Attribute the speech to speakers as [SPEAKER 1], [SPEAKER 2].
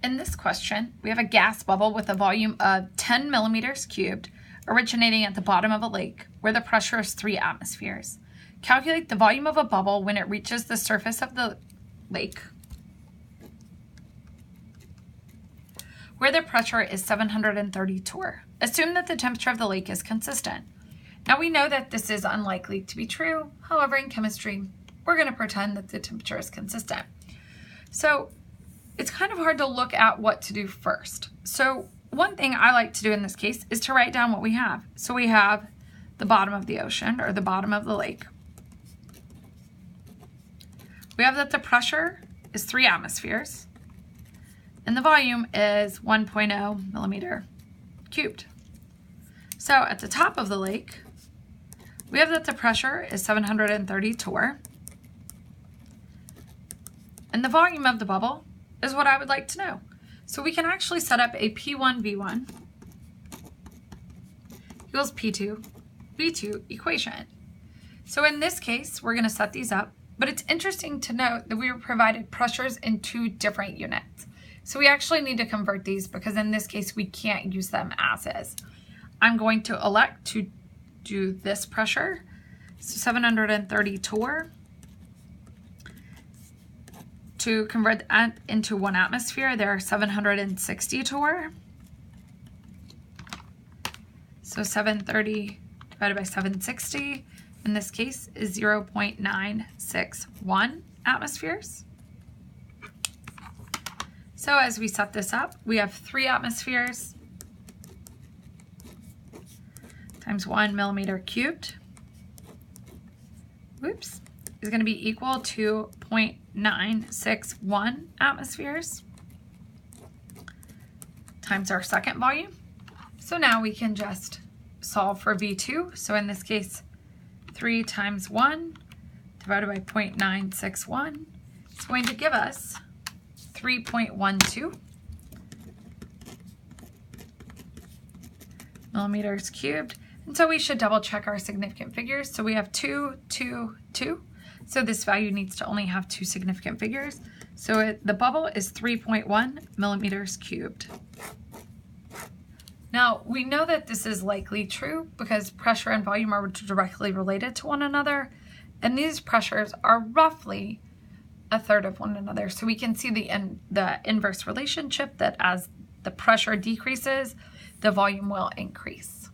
[SPEAKER 1] In this question, we have a gas bubble with a volume of 10 millimeters cubed originating at the bottom of a lake where the pressure is 3 atmospheres. Calculate the volume of a bubble when it reaches the surface of the lake where the pressure is 730 torr. Assume that the temperature of the lake is consistent. Now we know that this is unlikely to be true. However, in chemistry, we're going to pretend that the temperature is consistent. So it's kind of hard to look at what to do first. So one thing I like to do in this case is to write down what we have. So we have the bottom of the ocean, or the bottom of the lake. We have that the pressure is 3 atmospheres, and the volume is 1.0 millimeter cubed. So at the top of the lake, we have that the pressure is 730 torr, and the volume of the bubble is what I would like to know. So we can actually set up a P1V1 equals P2 V2 equation. So in this case, we're going to set these up, but it's interesting to note that we were provided pressures in 2 different units. So we actually need to convert these because in this case, we can't use them as is. I'm going to elect to do this pressure, so 730 torr. To convert that into 1 atmosphere, there are 760 torr. So 730 divided by 760, in this case, is 0.961 atmospheres. So as we set this up, we have 3 atmospheres times 1 millimeter cubed, is going to be equal to 0.961 atmospheres times our second volume. So now we can just solve for V2. So in this case, 3 times 1 divided by 0.961 is going to give us 3.12 millimeters cubed. And so we should double check our significant figures. So we have 2, 2, 2. So this value needs to only have 2 significant figures. So the bubble is 3.1 millimeters cubed. Now we know that this is likely true because pressure and volume are directly related to one another. And these pressures are roughly 1/3 of one another. So we can see the inverse relationship that as the pressure decreases, the volume will increase.